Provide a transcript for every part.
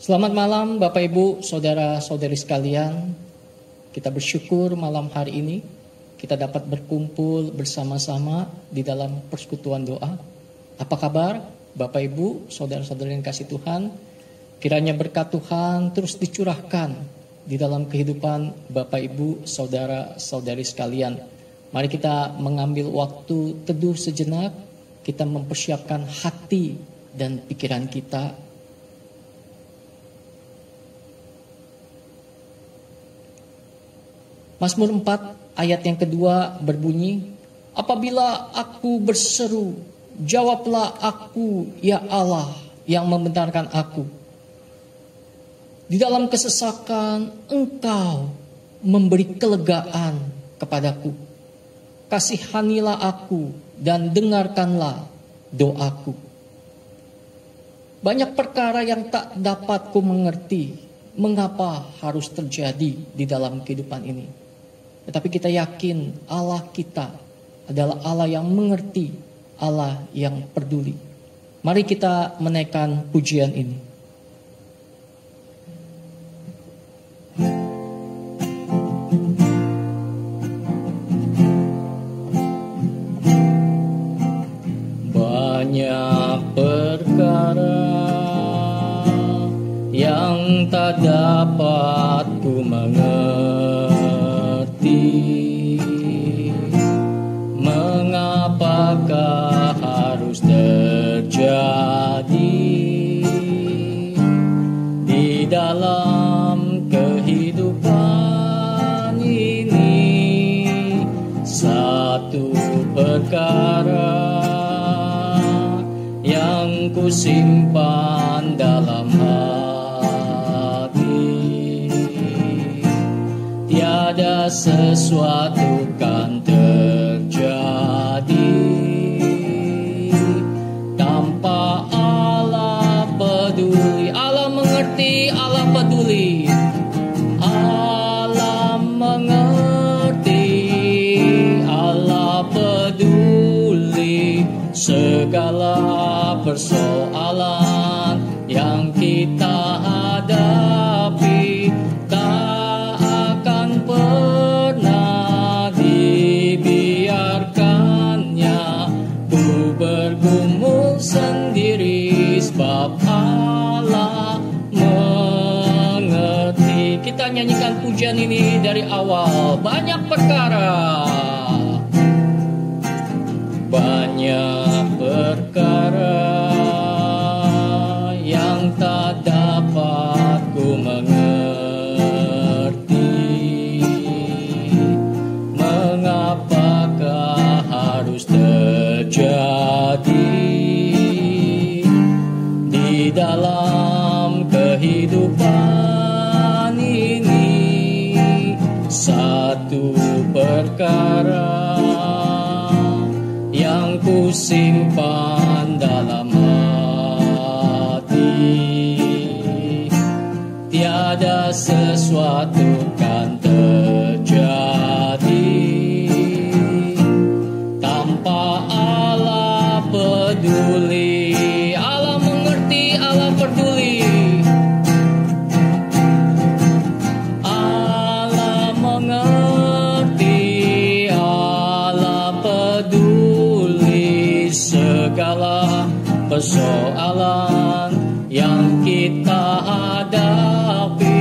Selamat malam Bapak Ibu, Saudara-saudari sekalian. Kita bersyukur malam hari ini kita dapat berkumpul bersama-sama di dalam persekutuan doa. Apa kabar Bapak Ibu, Saudara-saudari yang kasih Tuhan? Kiranya berkat Tuhan terus dicurahkan di dalam kehidupan Bapak Ibu, Saudara-saudari sekalian. Mari kita mengambil waktu teduh sejenak, kita mempersiapkan hati dan pikiran kita. Mazmur 4 ayat yang kedua berbunyi, apabila aku berseru, jawablah aku ya Allah yang membenarkan aku. Di dalam kesesakan Engkau memberi kelegaan kepadaku. Kasihanilah aku dan dengarkanlah doaku. Banyak perkara yang tak dapat ku mengerti mengapa harus terjadi di dalam kehidupan ini. Tetapi kita yakin Allah kita adalah Allah yang mengerti, Allah yang peduli. Mari kita menaikkan pujian ini. Banyak perkara yang tak dapat ku mengerti. Mengapakah harus terjadi di dalam kehidupan ini? Satu perkara yang ku simpan dalam hati, tiada sesuatu kan terjadi tanpa Allah peduli. Allah mengerti, Allah peduli. Allah mengerti, Allah peduli. Segala persoalan yang kita hadapi tak akan pernah dibiarkannya ku bergumul sendiri, sebab Allah mengerti. Kita nyanyikan pujian ini dari awal. Banyak perkara, banyak perkara yang tak dapat ku mengerti. Mengapakah harus terjadi di dalam kehidupan ini? Satu perkara yang ku simpan dalam hati, tiada sesuatu kan terjadi tanpa Allah peduli. Allah mengerti, Allah peduli. Allah mengerti, Allah peduli. Segala persoalan yang kita hadapi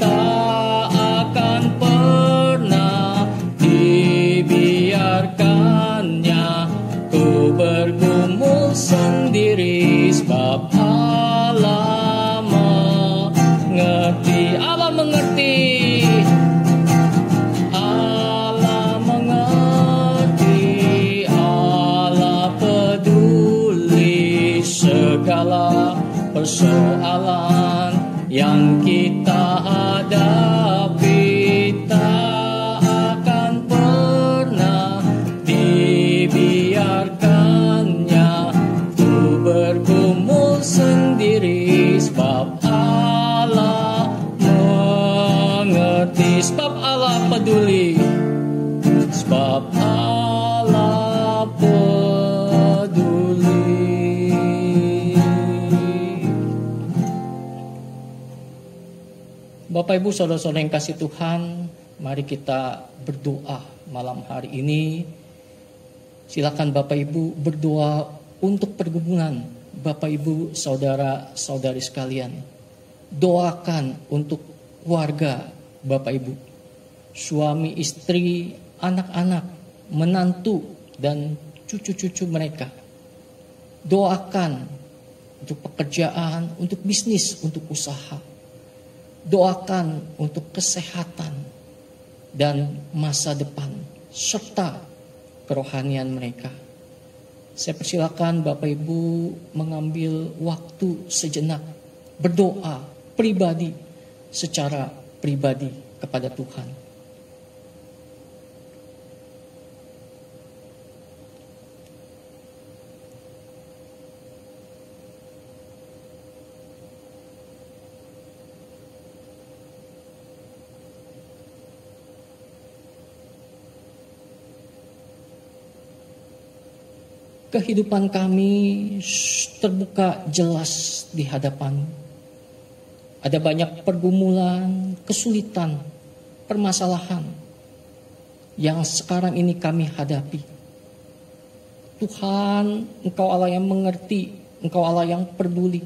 tak akan pernah dibiarkannya ku bergumul sendiri, sebab Allah mengerti. Allah mengerti, Allah mengerti, Allah peduli. Segala persoalan yang kita hadapi tak akan pernah dibiarkannya ku bergumul sendiri, sebab Allah mengerti. Sebab Allah peduli, sebab Allah peduli. Bapak Ibu saudara-saudara yang kasih Tuhan, mari kita berdoa malam hari ini. Silakan Bapak Ibu berdoa untuk pergumulan Bapak Ibu saudara-saudari sekalian. Doakan untuk keluarga Bapak Ibu, suami, istri, anak-anak, menantu, dan cucu-cucu mereka. Doakan untuk pekerjaan, untuk bisnis, untuk usaha. Doakan untuk kesehatan dan masa depan serta kerohanian mereka. Saya persilakan Bapak Ibu mengambil waktu sejenak berdoa pribadi, secara pribadi kepada Tuhan. Kehidupan kami terbuka jelas di hadapan. Ada banyak pergumulan, kesulitan, permasalahan yang sekarang ini kami hadapi. Tuhan, Engkau Allah yang mengerti, Engkau Allah yang peduli,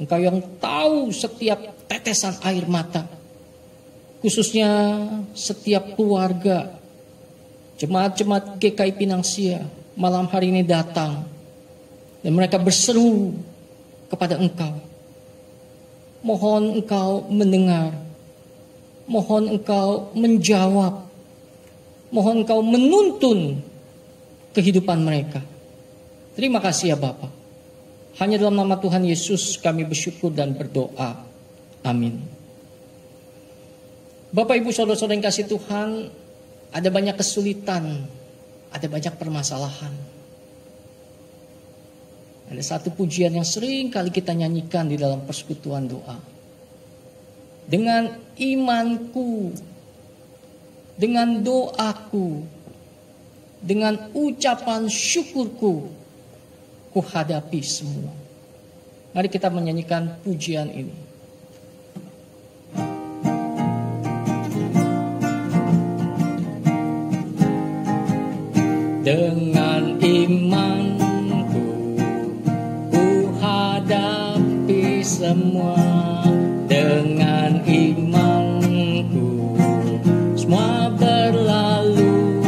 Engkau yang tahu setiap tetesan air mata, khususnya setiap keluarga, jemaat-jemaat GKI Pinang Sia malam hari ini datang dan mereka berseru kepada Engkau. Mohon Engkau mendengar, mohon Engkau menjawab, mohon Engkau menuntun kehidupan mereka. Terima kasih ya Bapa. Hanya dalam nama Tuhan Yesus kami bersyukur dan berdoa. Amin. Bapak Ibu saudara-saudara yang kasih Tuhan, ada banyak kesulitan, ada banyak permasalahan. Ada satu pujian yang sering kali kita nyanyikan di dalam persekutuan doa. Dengan imanku, dengan doaku, dengan ucapan syukurku, ku hadapi semua. Mari kita menyanyikan pujian ini. Dengan imanku, ku hadapi semua. Dengan imanku, semua berlalu.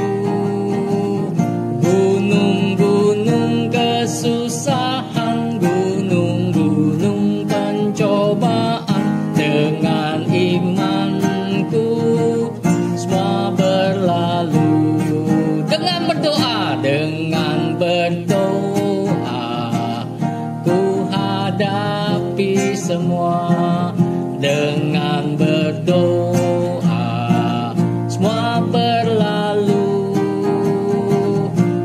Gunung-gunung kesusahan, gunung-gunung pencobaan. Dengan imanku, semua berlalu. Dengan berdoa, ku hadapi semua. Dengan berdoa, semua berlalu.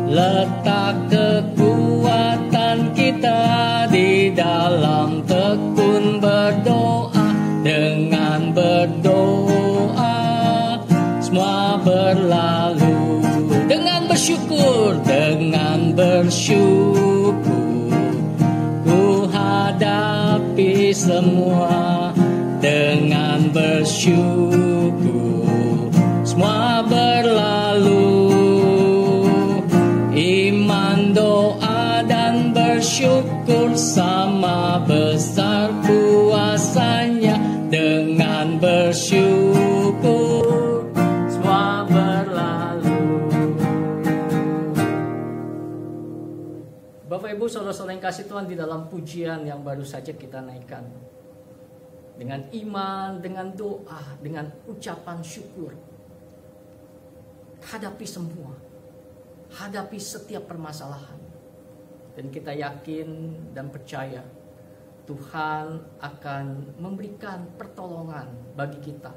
Letak kekuatan kita di dalam tekun berdoa. Dengan berdoa, semua berlalu. Dengan bersyukur, ku hadapi semua. Dengan bersyukur, semua berlalu. Iman, doa, dan bersyukur sama besar kuasanya. Dengan bersyukur, semua berlalu. Bapak Ibu saudara-saudara yang kasih Tuhan, di dalam pujian yang baru saja kita naikkan, dengan iman, dengan doa, dengan ucapan syukur, hadapi semua, hadapi setiap permasalahan, dan kita yakin dan percaya Tuhan akan memberikan pertolongan bagi kita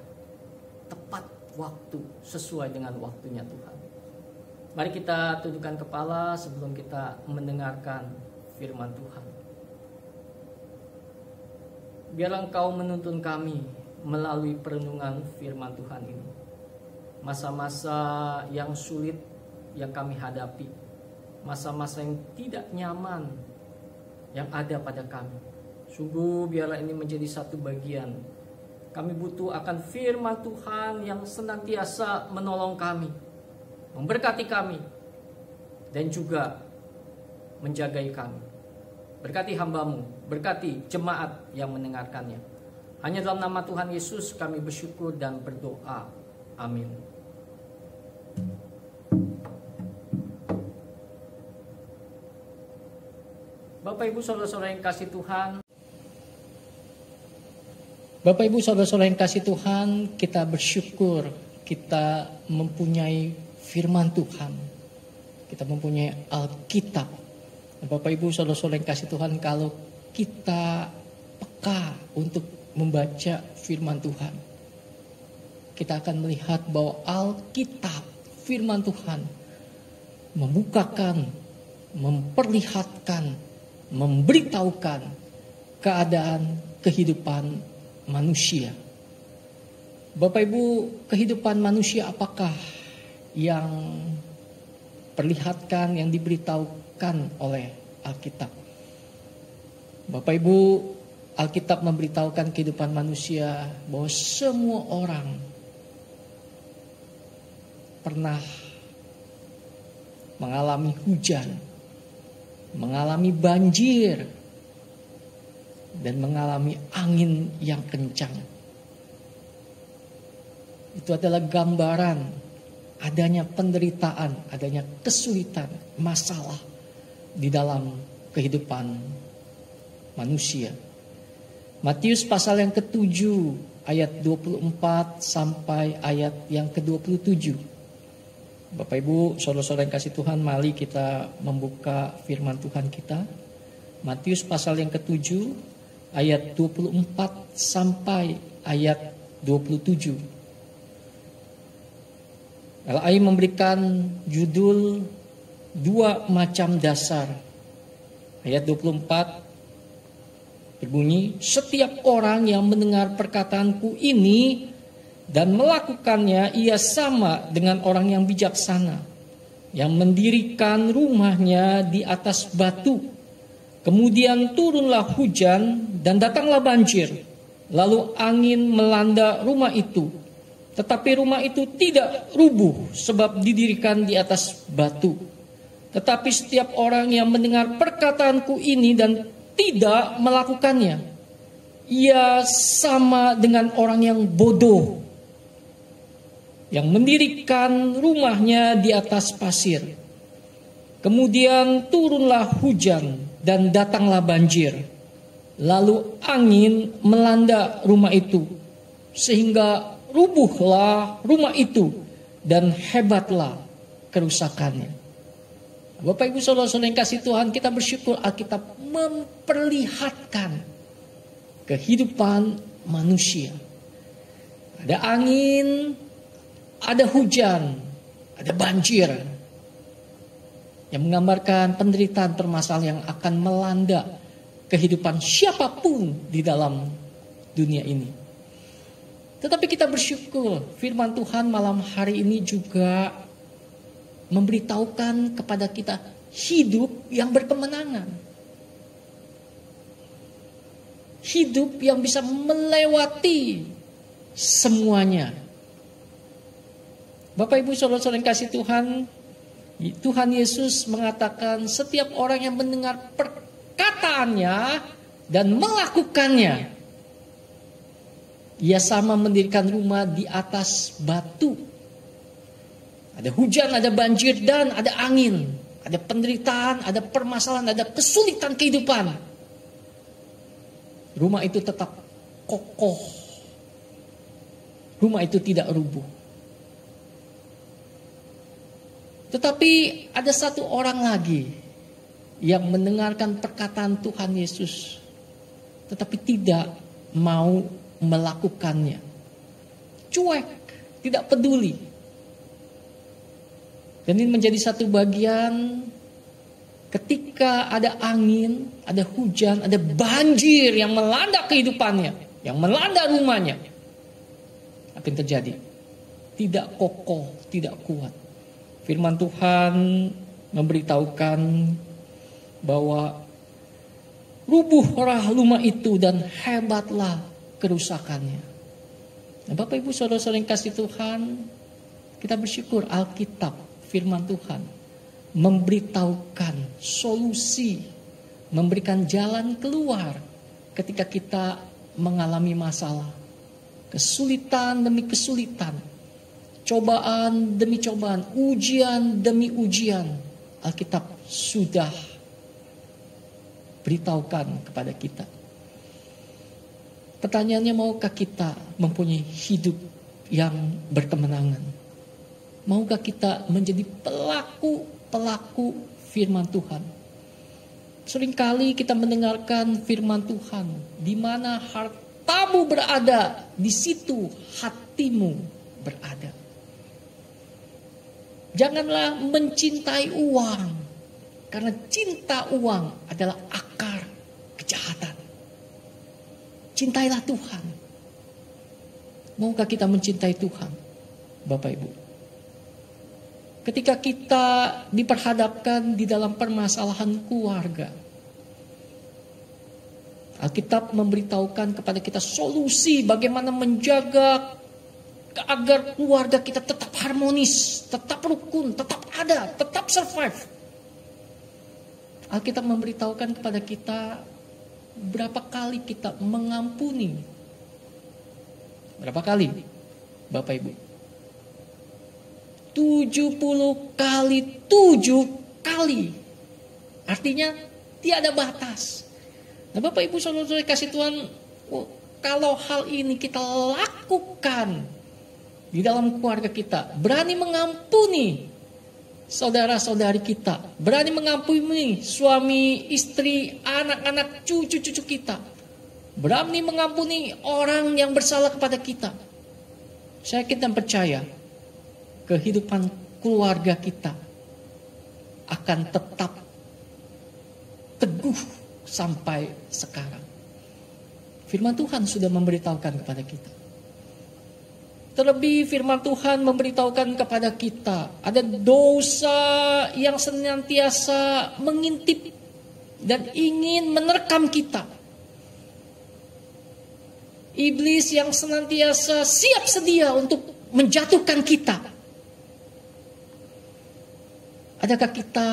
tepat waktu, sesuai dengan waktunya Tuhan. Mari kita tundukkan kepala sebelum kita mendengarkan firman Tuhan. Biarlah Engkau menuntun kami melalui perenungan firman Tuhan ini. Masa-masa yang sulit yang kami hadapi, masa-masa yang tidak nyaman yang ada pada kami. Sungguh biarlah ini menjadi satu bagian Kami butuh akan firman Tuhan yang senantiasa menolong kami, memberkati kami, dan juga menjagai kami. Berkati hamba-Mu, berkati jemaat yang mendengarkannya. Hanya dalam nama Tuhan Yesus kami bersyukur dan berdoa. Amin. Bapak Ibu saudara-saudara yang kasih Tuhan, Bapak Ibu saudara-saudara yang kasih Tuhan, kita bersyukur kita mempunyai firman Tuhan. Kita mempunyai Alkitab. Bapak Ibu saudara-saudara yang kasih Tuhan, kalau kita peka untuk membaca firman Tuhan, kita akan melihat bahwa Alkitab, firman Tuhan, membukakan, memperlihatkan, memberitahukan keadaan kehidupan manusia. Bapak Ibu, kehidupan manusia apakah yang perlihatkan, yang diberitahukan oleh Alkitab? Bapak Ibu, Alkitab memberitahukan kehidupan manusia bahwa semua orang pernah mengalami hujan, mengalami banjir, dan mengalami angin yang kencang. Itu adalah gambaran adanya penderitaan, adanya kesulitan, masalah di dalam kehidupan manusia. Matius pasal yang ke-7 ayat 24 sampai ayat yang ke-27. Bapak Ibu, saudara-saudara yang kasih Tuhan, mari kita membuka firman Tuhan kita. Matius pasal yang ke-7 ayat 24 sampai ayat 27. LAI memberikan judul dua macam dasar. Ayat 24 berbunyi, setiap orang yang mendengar perkataanku ini dan melakukannya, ia sama dengan orang yang bijaksana, yang mendirikan rumahnya di atas batu. Kemudian turunlah hujan dan datanglah banjir. Lalu angin melanda rumah itu. Tetapi rumah itu tidak rubuh sebab didirikan di atas batu. Tetapi setiap orang yang mendengar perkataanku ini dan tidak melakukannya, ia sama dengan orang yang bodoh, yang mendirikan rumahnya di atas pasir. Kemudian turunlah hujan dan datanglah banjir. Lalu angin melanda rumah itu, sehingga rubuhlah rumah itu dan hebatlah kerusakannya. Bapak Ibu saudara-saudara yang kasih Tuhan, kita bersyukur Alkitab memperlihatkan kehidupan manusia. Ada angin, ada hujan, ada banjir, yang menggambarkan penderitaan permasalahan yang akan melanda kehidupan siapapun di dalam dunia ini. Tetapi kita bersyukur firman Tuhan malam hari ini juga memberitahukan kepada kita hidup yang berkemenangan. Hidup yang bisa melewati semuanya. Bapak Ibu saudara-saudara yang kasih Tuhan, Tuhan Yesus mengatakan setiap orang yang mendengar perkataannya dan melakukannya, ia sama mendirikan rumah di atas batu. Ada hujan, ada banjir, dan ada angin. Ada penderitaan, ada permasalahan, ada kesulitan kehidupan. Rumah itu tetap kokoh. Rumah itu tidak rubuh. Tetapi ada satu orang lagi yang mendengarkan perkataan Tuhan Yesus, tetapi tidak mau melakukannya. Cuek, tidak peduli. Dan ini menjadi satu bagian ketika ada angin, ada hujan, ada banjir yang melanda kehidupannya, yang melanda rumahnya. Apa yang terjadi? Tidak kokoh, tidak kuat. Firman Tuhan memberitahukan bahwa rubuhlah rumah itu dan hebatlah kerusakannya. Nah, Bapak Ibu Saudara-saudara yang kasih Tuhan, kita bersyukur Alkitab, firman Tuhan, memberitahukan solusi, memberikan jalan keluar ketika kita mengalami masalah. Kesulitan demi kesulitan, cobaan demi cobaan, ujian demi ujian. Alkitab sudah beritahukan kepada kita. Pertanyaannya, maukah kita mempunyai hidup yang berkemenangan? Maukah kita menjadi pelaku firman Tuhan? Seringkali kita mendengarkan firman Tuhan, di mana hartamu berada, di situ hatimu berada. Janganlah mencintai uang, karena cinta uang adalah akar kejahatan. Cintailah Tuhan. Maukah kita mencintai Tuhan, Bapak Ibu? Ketika kita diperhadapkan di dalam permasalahan keluarga, Alkitab memberitahukan kepada kita solusi bagaimana menjaga agar keluarga kita tetap harmonis, tetap rukun, tetap ada, tetap survive. Alkitab memberitahukan kepada kita berapa kali kita mengampuni. Berapa kali, Bapak Ibu? 70 kali 7 kali. Artinya tiada batas. Nah, Bapak Ibu Saudara-saudara kasih Tuhan, kalau hal ini kita lakukan di dalam keluarga kita, berani mengampuni saudara-saudari kita, berani mengampuni suami, istri, anak-anak, cucu-cucu kita, berani mengampuni orang yang bersalah kepada kita. Saya yakin dan percaya kehidupan keluarga kita akan tetap teguh sampai sekarang. Firman Tuhan sudah memberitahukan kepada kita. Terlebih firman Tuhan memberitahukan kepada kita, ada dosa yang senantiasa mengintip dan ingin menerkam kita. Iblis yang senantiasa siap sedia untuk menjatuhkan kita. Adakah kita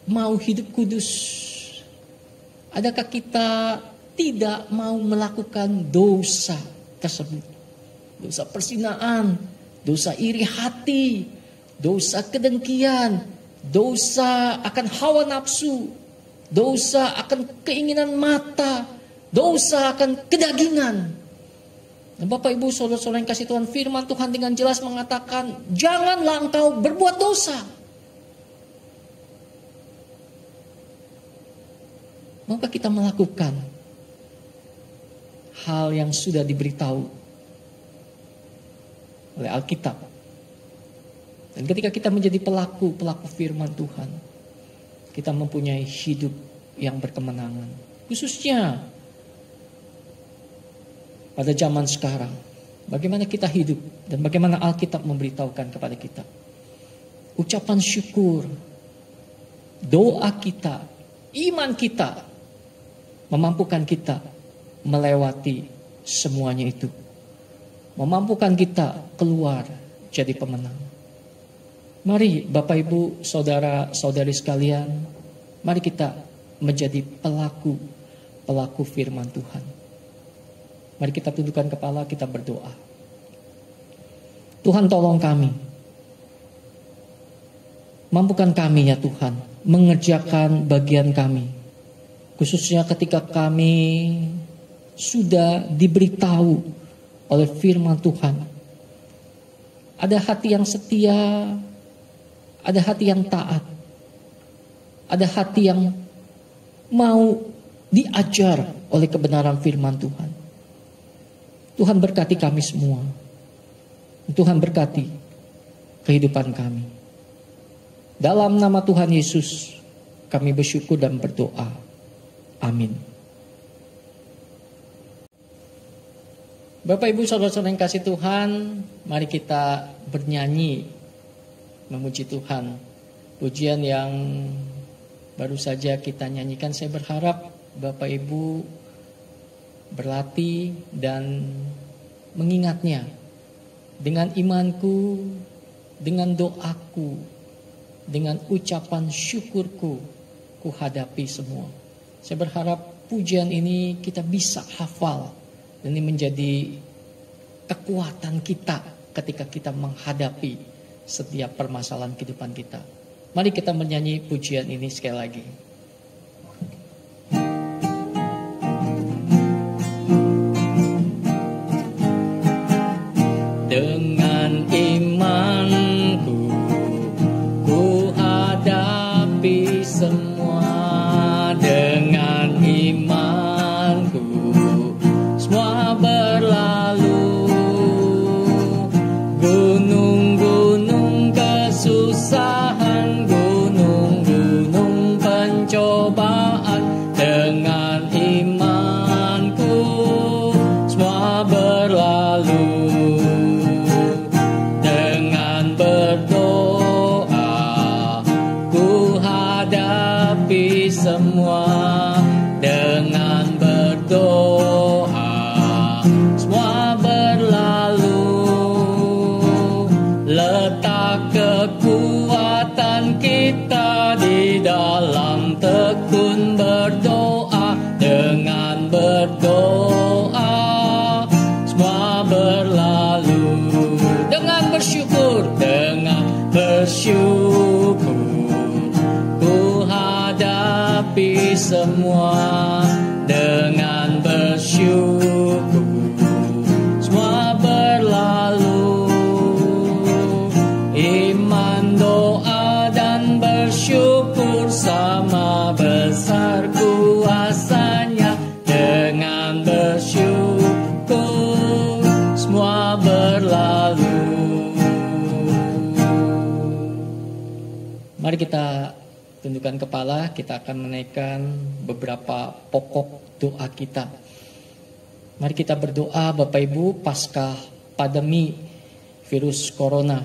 mau hidup kudus? Adakah kita tidak mau melakukan dosa tersebut? Dosa perzinaan, dosa iri hati, dosa kedengkian, dosa akan hawa nafsu, dosa akan keinginan mata, dosa akan kedagingan. Dan Bapak Ibu Saudara-saudara yang kasih Tuhan, firman Tuhan dengan jelas mengatakan, janganlah engkau berbuat dosa. Maukah kita melakukan hal yang sudah diberitahu oleh Alkitab? Dan ketika kita menjadi pelaku firman Tuhan, kita mempunyai hidup yang berkemenangan. Khususnya pada zaman sekarang, bagaimana kita hidup dan bagaimana Alkitab memberitahukan kepada kita. Ucapan syukur, doa kita, iman kita memampukan kita melewati semuanya itu. Memampukan kita keluar jadi pemenang. Mari Bapak Ibu, saudara-saudari sekalian, mari kita menjadi pelaku firman Tuhan. Mari kita tundukkan kepala, kita berdoa. Tuhan, tolong kami. Mampukan kami ya Tuhan, mengerjakan bagian kami. Khususnya ketika kami sudah diberitahu oleh firman Tuhan. Ada hati yang setia, ada hati yang taat, ada hati yang mau diajar oleh kebenaran firman Tuhan. Tuhan berkati kami semua. Tuhan berkati kehidupan kami. Dalam nama Tuhan Yesus kami bersyukur dan berdoa. Amin. Bapak Ibu saudara-saudara yang kasih Tuhan, mari kita bernyanyi memuji Tuhan. Pujian yang baru saja kita nyanyikan, saya berharap Bapak Ibu berlatih dan mengingatnya. Dengan imanku, dengan doaku, dengan ucapan syukurku, ku hadapi semua. Saya berharap pujian ini kita bisa hafal. Dan ini menjadi kekuatan kita ketika kita menghadapi setiap permasalahan kehidupan kita. Mari kita menyanyi pujian ini sekali lagi. Dengan imanku, ku hadapi semua. Dengan imanku, semua berlalu. Gunung-gunung kesusahan, gunung-gunung pencobaan. Dengan imanku, semua berlalu. Semua dengan berdoa, semua berlalu. Letak kekuatan kita di dalam tekun berdoa. Dengan berdoa, semua berlalu. Dengan bersyukur, hadapi semua. Dengan bersyukur, semua berlalu. Iman, doa, dan bersyukur sama besar kuasanya. Dengan bersyukur, semua berlalu. Mari kita tundukkan kepala, kita akan menaikkan beberapa pokok doa kita. Mari kita berdoa Bapak Ibu pasca pandemi virus corona.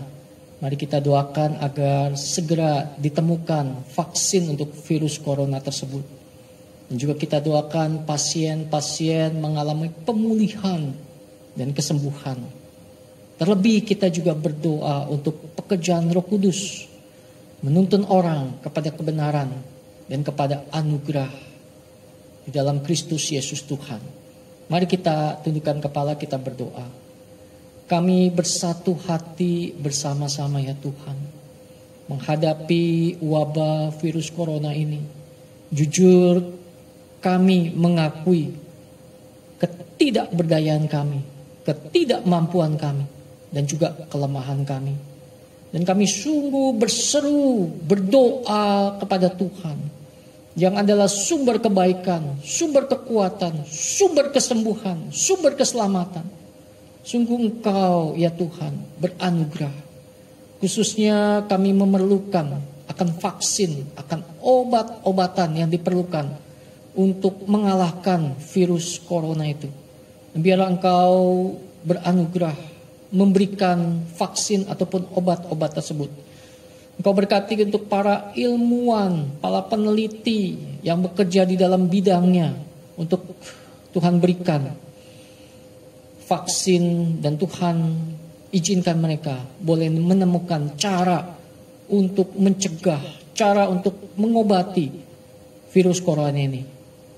Mari kita doakan agar segera ditemukan vaksin untuk virus corona tersebut. Dan juga kita doakan pasien-pasien mengalami pemulihan dan kesembuhan. Terlebih kita juga berdoa untuk pekerjaan Roh Kudus, menuntun orang kepada kebenaran dan kepada anugerah di dalam Kristus Yesus Tuhan. Mari kita tundukkan kepala, kita berdoa. Kami bersatu hati bersama-sama ya Tuhan, menghadapi wabah virus corona ini. Jujur kami mengakui ketidakberdayaan kami, ketidakmampuan kami, dan juga kelemahan kami. Dan kami sungguh berseru, berdoa kepada Tuhan yang adalah sumber kebaikan, sumber kekuatan, sumber kesembuhan, sumber keselamatan. Sungguh Engkau ya Tuhan beranugerah. Khususnya kami memerlukan akan vaksin, akan obat-obatan yang diperlukan untuk mengalahkan virus corona itu. Biarlah Engkau beranugerah memberikan vaksin ataupun obat-obat tersebut. Engkau berkati untuk para ilmuwan, para peneliti yang bekerja di dalam bidangnya, untuk Tuhan berikan vaksin, dan Tuhan izinkan mereka boleh menemukan cara untuk mencegah, cara untuk mengobati virus corona ini.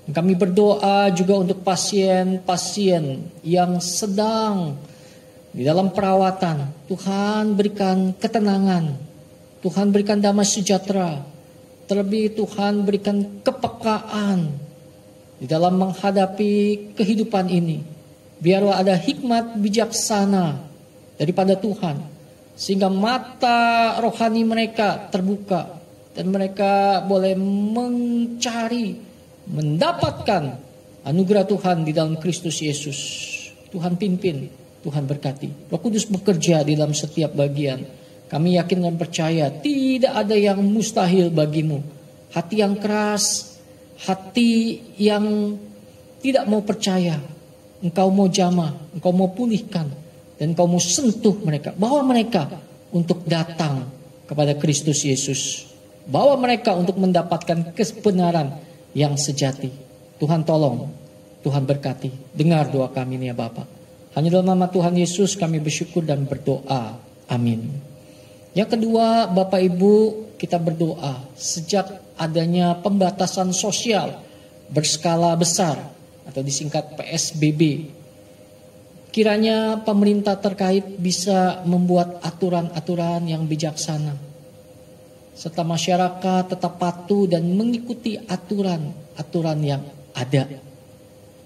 Kami berdoa juga untuk pasien-pasien yang sedang di dalam perawatan. Tuhan berikan ketenangan, Tuhan berikan damai sejahtera. Terlebih Tuhan berikan kepekaan di dalam menghadapi kehidupan ini. Biarlah ada hikmat bijaksana daripada Tuhan, sehingga mata rohani mereka terbuka dan mereka boleh mencari, mendapatkan anugerah Tuhan di dalam Kristus Yesus. Tuhan pimpin, Tuhan berkati. Roh Kudus bekerja di dalam setiap bagian. Kami yakin dan percaya tidak ada yang mustahil bagimu. Hati yang keras, hati yang tidak mau percaya, Engkau mau jamah, Engkau mau pulihkan, dan Engkau mau sentuh mereka. Bawa mereka untuk datang kepada Kristus Yesus. Bawa mereka untuk mendapatkan kebenaran yang sejati. Tuhan tolong, Tuhan berkati. Dengar doa kami ini ya Bapa. Hanya dalam nama Tuhan Yesus kami bersyukur dan berdoa. Amin. Yang kedua, Bapak Ibu, kita berdoa sejak adanya pembatasan sosial berskala besar atau disingkat PSBB. Kiranya pemerintah terkait bisa membuat aturan-aturan yang bijaksana, serta masyarakat tetap patuh dan mengikuti aturan-aturan yang ada.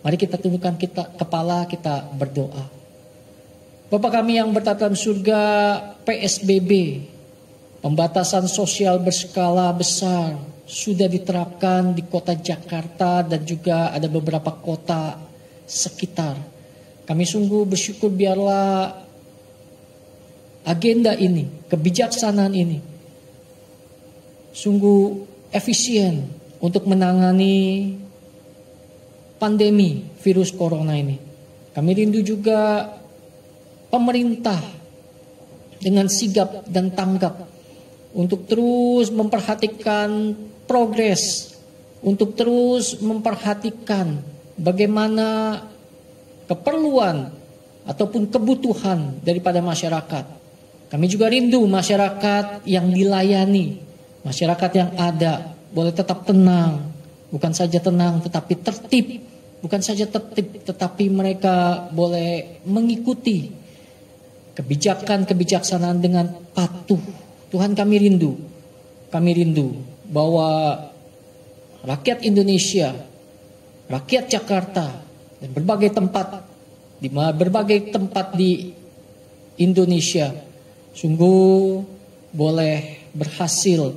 Mari kita tundukkan kepala, kita berdoa. Bapa kami yang bertata dalam surga, PSBB, pembatasan sosial berskala besar, sudah diterapkan di kota Jakarta dan juga ada beberapa kota sekitar. Kami sungguh bersyukur biarlah agenda ini, kebijaksanaan ini sungguh efisien untuk menangani pandemi virus corona ini. Kami rindu juga pemerintah dengan sigap dan tanggap untuk terus memperhatikan progres, untuk terus memperhatikan bagaimana keperluan ataupun kebutuhan daripada masyarakat. Kami juga rindu masyarakat yang dilayani, masyarakat yang ada boleh tetap tenang, bukan saja tenang tetapi tertib, bukan saja tertib tetapi mereka boleh mengikuti kebijaksanaan dengan patuh. Tuhan, kami rindu bahwa rakyat Indonesia, rakyat Jakarta, dan berbagai tempat di Indonesia sungguh boleh berhasil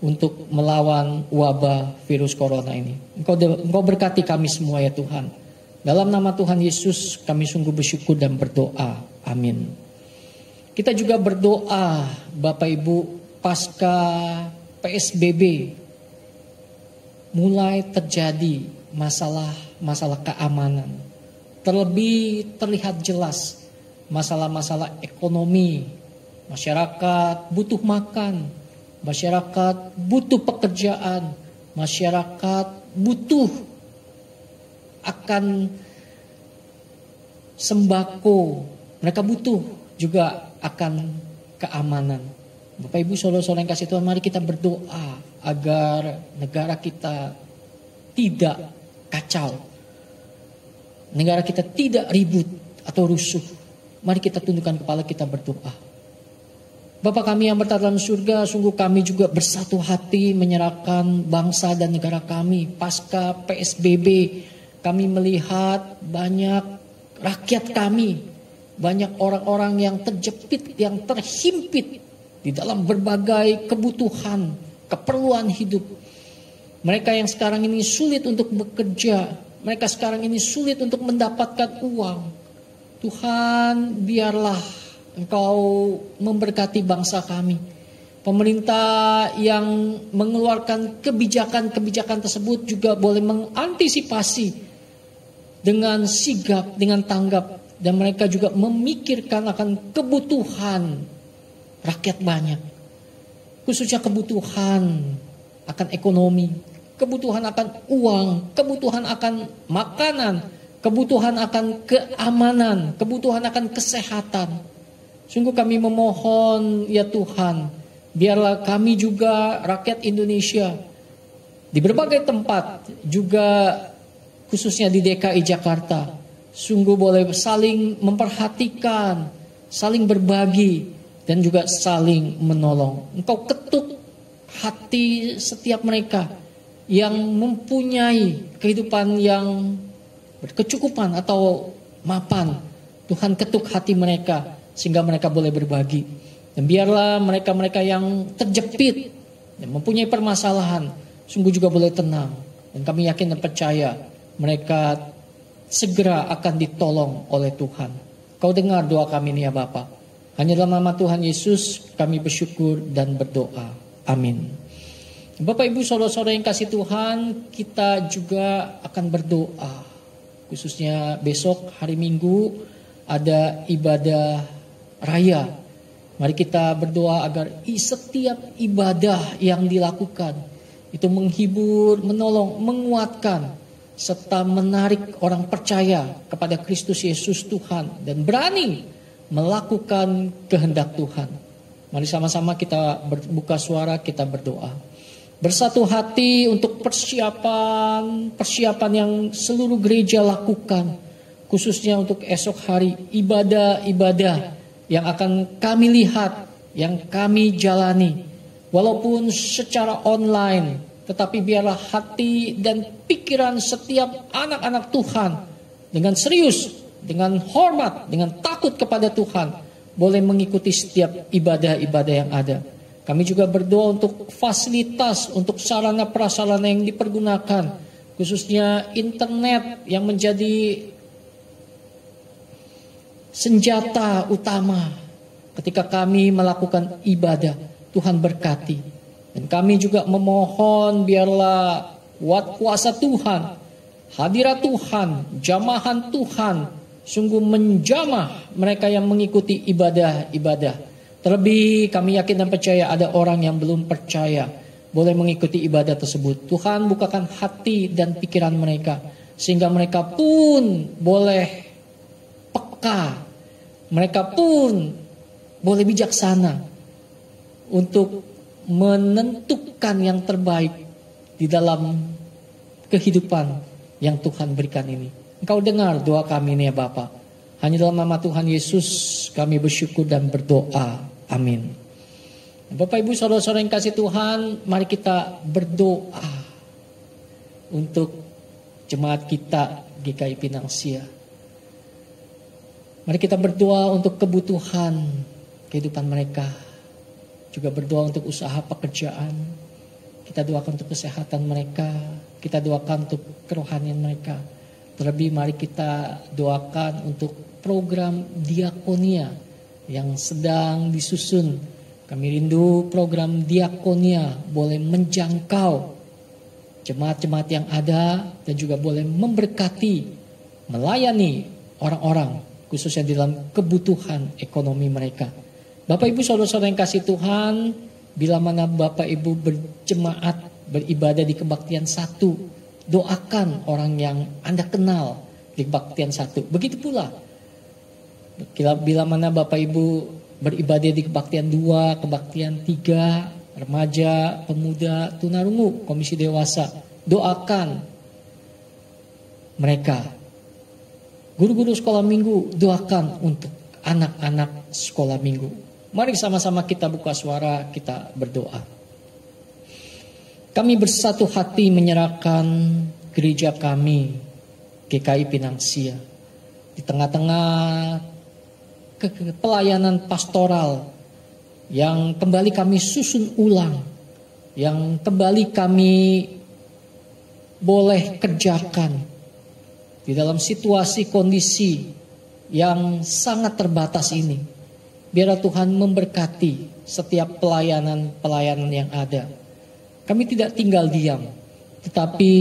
untuk melawan wabah virus corona ini. Engkau berkati kami semua ya Tuhan. Dalam nama Tuhan Yesus kami sungguh bersyukur dan berdoa. Amin. Kita juga berdoa Bapak Ibu, pasca PSBB mulai terjadi masalah keamanan. Terlebih terlihat jelas masalah-masalah ekonomi. Masyarakat butuh makan, masyarakat butuh pekerjaan, masyarakat butuh akan sembako, mereka butuh juga akan keamanan. Bapak Ibu saudara-saudara yang kasih Tuhan, mari kita berdoa agar negara kita tidak kacau, negara kita tidak ribut atau rusuh. Mari kita tundukkan kepala, kita berdoa. Bapa kami yang bertata dalam surga, sungguh kami juga bersatu hati menyerahkan bangsa dan negara kami. Pasca PSBB, kami melihat banyak rakyat kami, banyak orang-orang yang terjepit, yang terhimpit di dalam berbagai kebutuhan, keperluan hidup. Mereka yang sekarang ini sulit untuk bekerja, mereka sekarang ini sulit untuk mendapatkan uang. Tuhan, biarlah Engkau memberkati bangsa kami. Pemerintah yang mengeluarkan kebijakan-kebijakan tersebut juga boleh mengantisipasi dengan sigap, dengan tanggap. Dan mereka juga memikirkan akan kebutuhan rakyat banyak. Khususnya kebutuhan akan ekonomi, kebutuhan akan uang, kebutuhan akan makanan, kebutuhan akan keamanan, kebutuhan akan kesehatan. Sungguh kami memohon ya Tuhan, biarlah kami juga rakyat Indonesia di berbagai tempat, juga khususnya di DKI Jakarta, sungguh boleh saling memperhatikan, saling berbagi, dan juga saling menolong. Engkau ketuk hati setiap mereka yang mempunyai kehidupan yang berkecukupan atau mapan. Tuhan, ketuk hati mereka sehingga mereka boleh berbagi. Dan biarlah mereka-mereka yang terjepit dan mempunyai permasalahan sungguh juga boleh tenang. Dan kami yakin dan percaya mereka segera akan ditolong oleh Tuhan. Kau dengar doa kami ini ya Bapa. Hanya dalam nama Tuhan Yesus kami bersyukur dan berdoa. Amin. Bapak Ibu saudara-saudara yang kasih Tuhan, kita juga akan berdoa. Khususnya besok hari Minggu ada ibadah raya. Mari kita berdoa agar setiap ibadah yang dilakukan itu menghibur, menolong, menguatkan serta menarik orang percaya kepada Kristus Yesus Tuhan dan berani melakukan kehendak Tuhan. Mari sama-sama kita berbuka suara, kita berdoa. Bersatu hati untuk persiapan yang seluruh gereja lakukan, khususnya untuk esok hari, ibadah-ibadah yang akan kami lihat, yang kami jalani. Walaupun secara online, tetapi biarlah hati dan pikiran setiap anak-anak Tuhan dengan serius, dengan hormat, dengan takut kepada Tuhan, boleh mengikuti setiap ibadah-ibadah yang ada. Kami juga berdoa untuk fasilitas, untuk sarana prasarana yang dipergunakan, khususnya internet yang menjadi senjata utama ketika kami melakukan ibadah. Tuhan berkati. Dan kami juga memohon biarlah kuasa Tuhan, hadirat Tuhan, jamahan Tuhan sungguh menjamah mereka yang mengikuti ibadah-ibadah. Terlebih kami yakin dan percaya ada orang yang belum percaya boleh mengikuti ibadah tersebut. Tuhan bukakan hati dan pikiran mereka sehingga mereka pun boleh peka, mereka pun boleh bijaksana untuk menentukan yang terbaik di dalam kehidupan yang Tuhan berikan ini. Engkau dengar doa kami ini ya Bapa. Hanya dalam nama Tuhan Yesus kami bersyukur dan berdoa. Amin. Bapak Ibu saudara-saudara yang kasih Tuhan, mari kita berdoa untuk jemaat kita GKI Pinang Sia. Mari kita berdoa untuk kebutuhan kehidupan mereka. Juga berdoa untuk usaha pekerjaan. Kita doakan untuk kesehatan mereka. Kita doakan untuk kerohanian mereka. Terlebih mari kita doakan untuk program diakonia yang sedang disusun. Kami rindu program diakonia boleh menjangkau jemaat-jemaat yang ada dan juga boleh memberkati, melayani orang-orang khususnya dalam kebutuhan ekonomi mereka. Bapak Ibu saudara-saudara yang kasih Tuhan, bila mana Bapak Ibu berjemaat beribadah di kebaktian satu, doakan orang yang Anda kenal di kebaktian satu. Begitu pula bila mana Bapak Ibu beribadah di kebaktian 2, kebaktian 3, remaja, pemuda, tunarungu, komisi dewasa, doakan mereka. Guru-guru sekolah minggu, doakan untuk anak-anak sekolah minggu. Mari sama-sama kita buka suara, kita berdoa. Kami bersatu hati menyerahkan gereja kami, GKI Pinang Sia, di tengah-tengah pelayanan pastoral yang kembali kami susun ulang, yang kembali kami boleh kerjakan di dalam situasi kondisi yang sangat terbatas ini. Biarlah Tuhan memberkati setiap pelayanan yang ada. Kami tidak tinggal diam, tetapi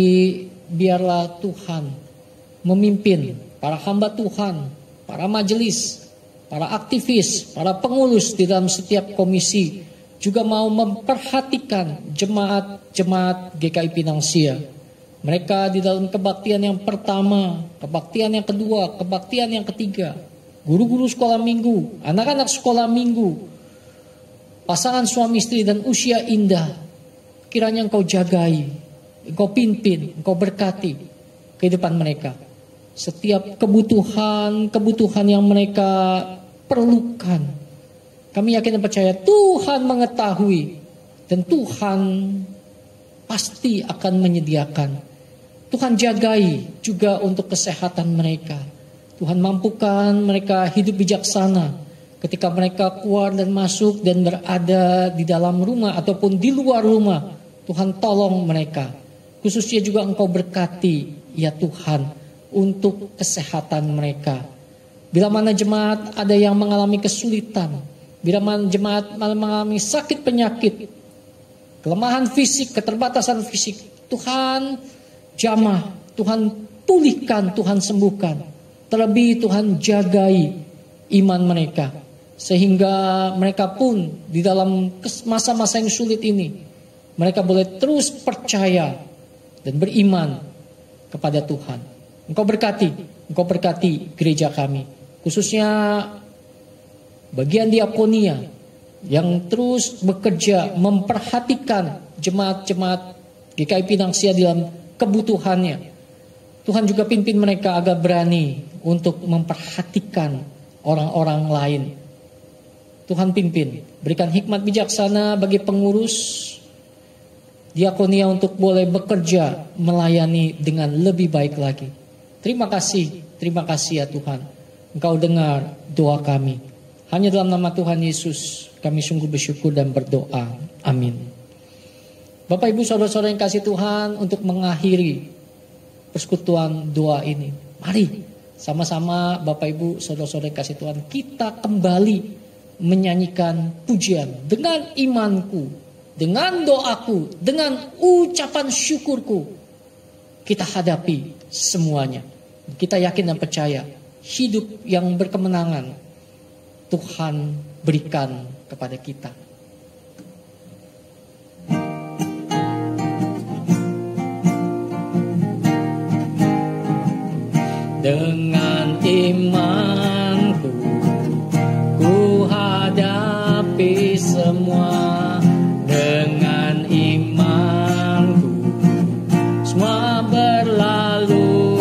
biarlah Tuhan memimpin para hamba Tuhan, para majelis, para aktivis, para pengurus di dalam setiap komisi juga mau memperhatikan jemaat-jemaat GKI Pinang Sia. Mereka di dalam kebaktian yang pertama, kebaktian yang kedua, kebaktian yang ketiga, guru-guru sekolah minggu, anak-anak sekolah minggu, pasangan suami istri dan usia indah, kiranya Engkau jagai, Engkau pimpin, Engkau berkati kehidupan mereka. Setiap kebutuhan yang mereka perlukan, kami yakin dan percaya Tuhan mengetahui dan Tuhan pasti akan menyediakan. Tuhan jagai juga untuk kesehatan mereka. Tuhan mampukan mereka hidup bijaksana ketika mereka keluar dan masuk dan berada di dalam rumah ataupun di luar rumah. Tuhan tolong mereka. Khususnya juga Engkau berkati ya Tuhan untuk kesehatan mereka. Bila mana jemaat ada yang mengalami kesulitan, bila mana jemaat mengalami sakit penyakit, kelemahan fisik, keterbatasan fisik, Tuhan jamah, Tuhan pulihkan, Tuhan sembuhkan. Terlebih Tuhan jagai iman mereka. Sehingga mereka pun di dalam masa-masa yang sulit ini, mereka boleh terus percaya dan beriman kepada Tuhan. Engkau berkati gereja kami, khususnya bagian diakonia yang terus bekerja memperhatikan jemaat-jemaat GKI Pinang Sia dalam kebutuhannya. Tuhan juga pimpin mereka agar berani untuk memperhatikan orang-orang lain. Tuhan pimpin, berikan hikmat bijaksana bagi pengurus diakonia untuk boleh bekerja melayani dengan lebih baik lagi. Terima kasih ya Tuhan. Engkau dengar doa kami. Hanya dalam nama Tuhan Yesus kami sungguh bersyukur dan berdoa. Amin. Bapak Ibu saudara-saudara yang kasih Tuhan, untuk mengakhiri persekutuan doa ini, mari sama-sama Bapak Ibu saudara-saudara yang kasih Tuhan, kita kembali menyanyikan pujian dengan imanku, dengan doaku, dengan ucapan syukurku. Kita hadapi semuanya. Kita yakin dan percaya hidup yang berkemenangan Tuhan berikan kepada kita. Dengan imanku ku hadapi semua. Dengan imanku semua berlalu.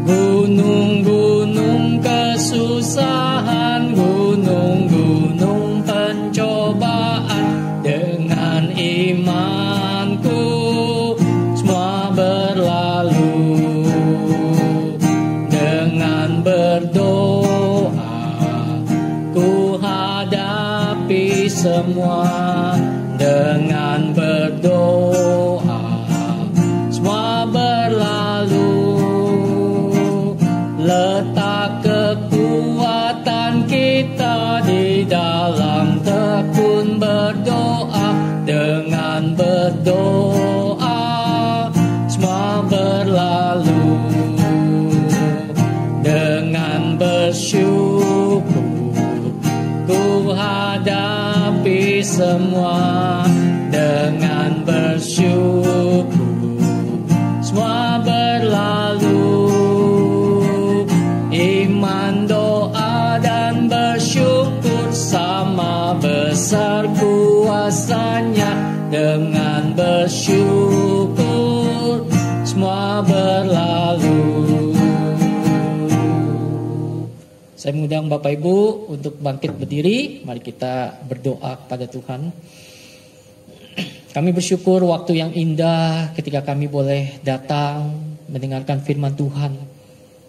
Gunung-gunung kesusahan, gunung-gunung pencobaan, dengan imanku semua berlalu. Dengan berdoa ku hadapi semua. Dengan berdoa semua berlalu. Letak kekuatan kita di dalam tekun berdoa. Dengan berdoa semua berlalu. Dengan bersyukur ku hadapi semua. Dengan bersyukur semua berlalu. Iman, doa, dan bersyukur sama besar kuasanya. Dengan bersyukur semua berlalu. Saya mengundang Bapak Ibu untuk bangkit berdiri. Mari kita berdoa kepada Tuhan. Kami bersyukur waktu yang indah ketika kami boleh datang mendengarkan firman Tuhan,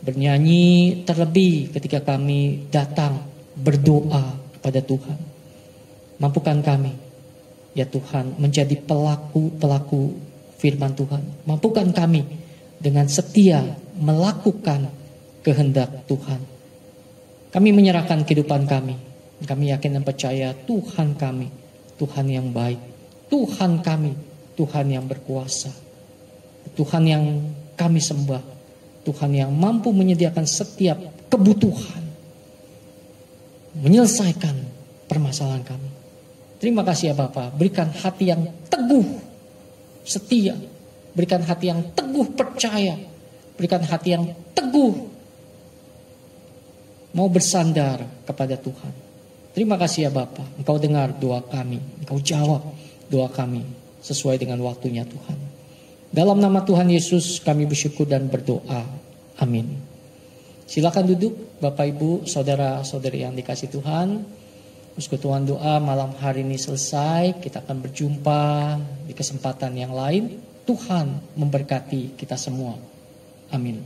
bernyanyi, terlebih ketika kami datang berdoa kepada Tuhan. Mampukan kami, ya Tuhan, menjadi pelaku firman Tuhan. Mampukan kami dengan setia melakukan kehendak Tuhan. Kami menyerahkan kehidupan kami. Kami yakin dan percaya Tuhan kami, Tuhan yang baik. Tuhan kami, Tuhan yang berkuasa. Tuhan yang kami sembah. Tuhan yang mampu menyediakan setiap kebutuhan. Menyelesaikan permasalahan kami. Terima kasih ya Bapak. Berikan hati yang teguh, setia. Berikan hati yang teguh percaya. Berikan hati yang teguh mau bersandar kepada Tuhan. Terima kasih ya Bapak. Engkau dengar doa kami. Engkau jawab doa kami sesuai dengan waktunya Tuhan. Dalam nama Tuhan Yesus kami bersyukur dan berdoa. Amin. Silakan duduk Bapak Ibu, saudara-saudari yang dikasih Tuhan. Persekutuan doa malam hari ini selesai. Kita akan berjumpa di kesempatan yang lain. Tuhan memberkati kita semua. Amin.